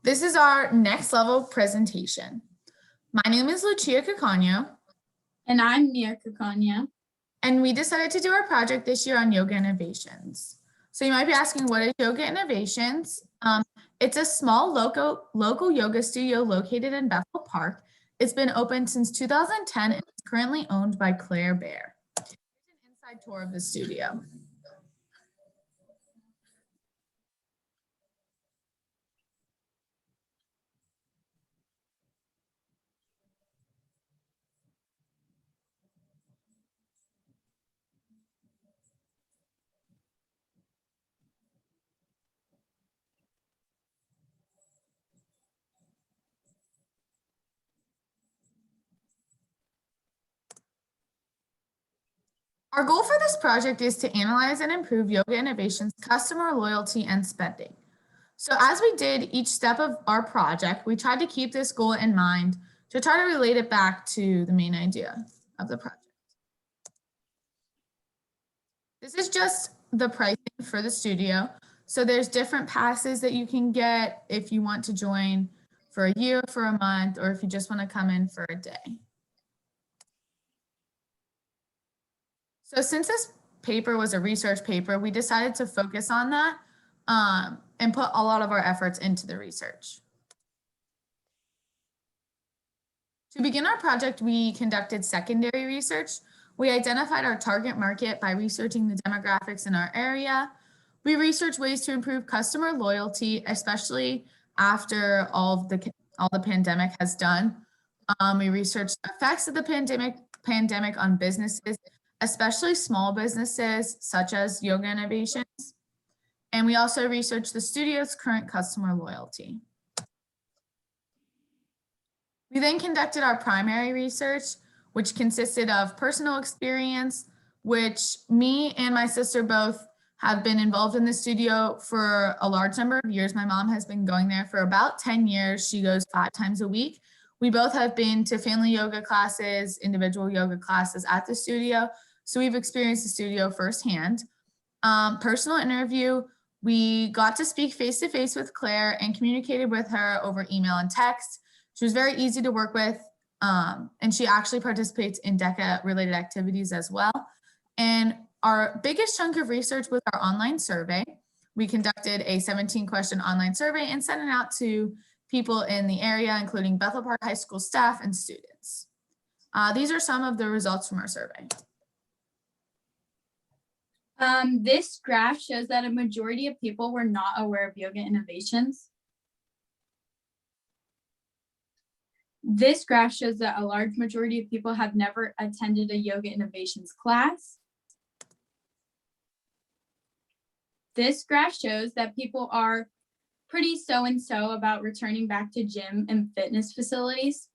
This is our next level presentation. My name is Lucia Coccagno. And I'm Mia Coccagno. And we decided to do our project this year on yoga innovations. So you might be asking, what is yoga innovations? It's a small local yoga studio located in Bethel Park. It's been open since 2010 and is currently owned by Claire Bear. Here's an inside tour of the studio. Our goal for this project is to analyze and improve yoga innovations, customer loyalty, and spending. So as we did each step of our project, we tried to keep this goal in mind to try to relate it back to the main idea of the project. This is just the pricing for the studio. So there's different passes that you can get if you want to join for a year, for a month, or if you just want to come in for a day. So since this paper was a research paper, we decided to focus on that and put a lot of our efforts into the research. To begin our project, we conducted secondary research. We identified our target market by researching the demographics in our area. We researched ways to improve customer loyalty, especially after all the pandemic has done. We researched the effects of the pandemic on businesses, especially small businesses such as yoga innovations. And we also researched the studio's current customer loyalty. We then conducted our primary research, which consisted of personal experience, which me and my sister both have been involved in the studio for a large number of years. My mom has been going there for about 10 years. She goes 5 times a week. We both have been to family yoga classes, individual yoga classes at the studio. So we've experienced the studio firsthand. Personal interview, we got to speak face-to-face with Claire and communicated with her over email and text. She was very easy to work with, and she actually participates in DECA-related activities as well. And our biggest chunk of research was our online survey. We conducted a 17-question online survey and sent it out to people in the area, including Bethel Park High School staff and students. These are some of the results from our survey. This graph shows that a majority of people were not aware of yoga innovations. This graph shows that a large majority of people have never attended a yoga innovations class. This graph shows that people are pretty so-and-so about returning back to gym and fitness facilities.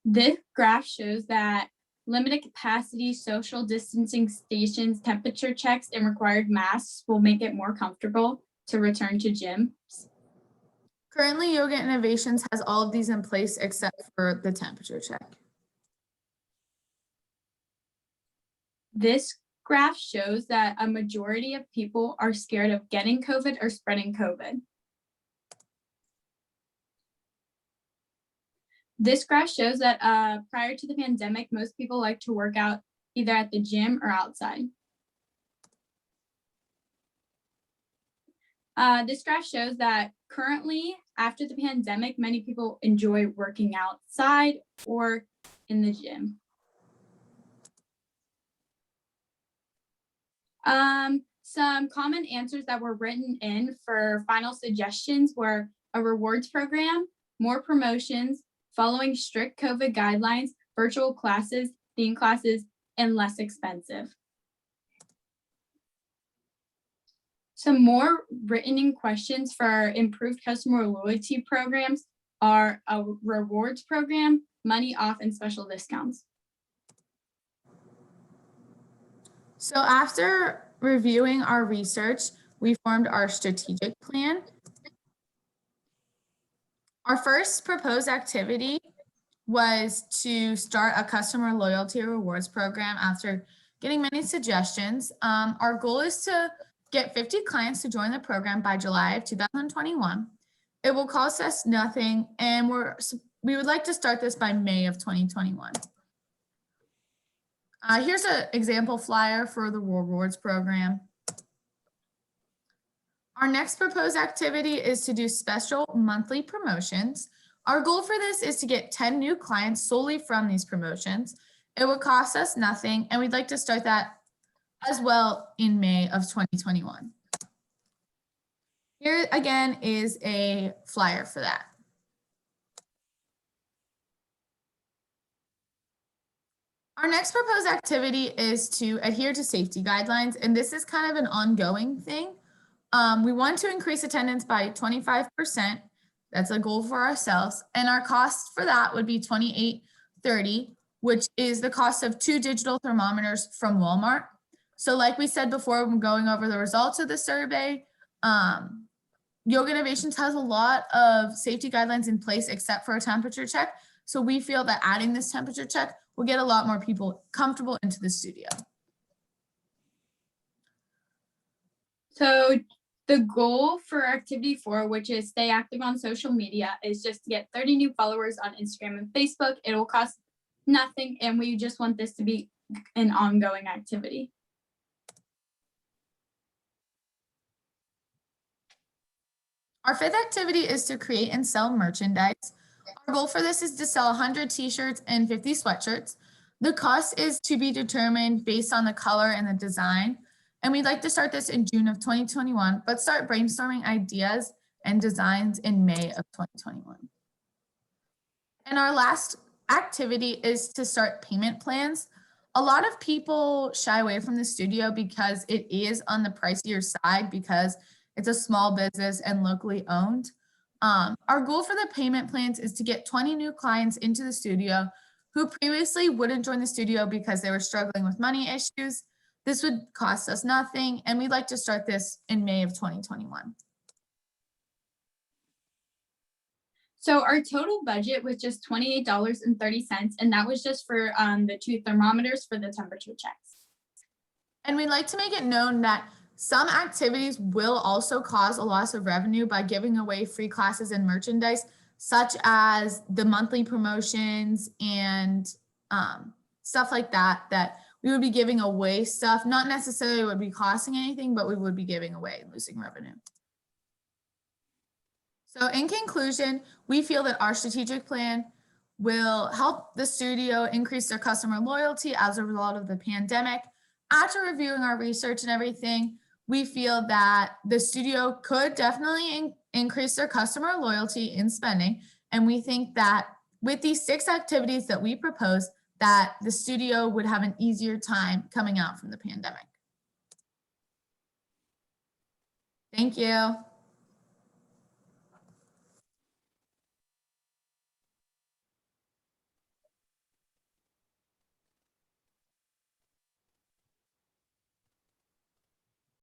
This graph shows that limited capacity social distancing stations, temperature checks, and required masks will make it more comfortable to return to gyms. Currently, Yoga Innovations has all of these in place except for the temperature check. This graph shows that a majority of people are scared of getting COVID or spreading COVID. This graph shows that prior to the pandemic, most people like to work out either at the gym or outside. This graph shows that currently, after the pandemic, many people enjoy working outside or in the gym. Some common answers that were written in for final suggestions were a rewards program, more promotions, following strict COVID guidelines, virtual classes, theme classes, and less expensive. Some more written in questions for improved customer loyalty programs are a rewards program, money off, and special discounts. So after reviewing our research, we formed our strategic plan. Our first proposed activity was to start a customer loyalty rewards program after getting many suggestions. Our goal is to get 50 clients to join the program by July of 2021. It will cost us nothing, and we would like to start this by May of 2021. Here's an example flyer for the rewards program. Our next proposed activity is to do special monthly promotions. Our goal for this is to get 10 new clients solely from these promotions. It would cost us nothing, and we'd like to start that as well in May of 2021. Here again is a flyer for that. Our next proposed activity is to adhere to safety guidelines, and this is kind of an ongoing thing. We want to increase attendance by 25%. That's a goal for ourselves, and our cost for that would be $28.30, which is the cost of 2 digital thermometers from Walmart. So like we said before, when going over the results of the survey, Yoga Innovations has a lot of safety guidelines in place except for a temperature check. So we feel that adding this temperature check will get a lot more people comfortable into the studio. So the goal for activity 4, which is stay active on social media, is just to get 30 new followers on Instagram and Facebook. It will cost nothing, and we just want this to be an ongoing activity. Our 5th activity is to create and sell merchandise. Our goal for this is to sell 100 t-shirts and 50 sweatshirts. The cost is to be determined based on the color and the design. And we'd like to start this in June of 2021, but start brainstorming ideas and designs in May of 2021. And our last activity is to start payment plans. A lot of people shy away from the studio because it is on the pricier side because it's a small business and locally owned. Our goal for the payment plans is to get 20 new clients into the studio who previously wouldn't join the studio because they were struggling with money issues. This would cost us nothing, and we'd like to start this in May of 2021. So our total budget was just $28.30, and that was just for the 2 thermometers for the temperature checks. And we'd like to make it known that some activities will also cause a loss of revenue by giving away free classes and merchandise, such as the monthly promotions and stuff like that, that we would be giving away stuff, not necessarily would be costing anything, but we would be giving away and losing revenue. So in conclusion, we feel that our strategic plan will help the studio increase their customer loyalty as a result of the pandemic. After reviewing our research and everything, we feel that the studio could definitely increase their customer loyalty in spending. And we think that with these 6 activities that we propose, that the studio would have an easier time coming out from the pandemic. Thank you.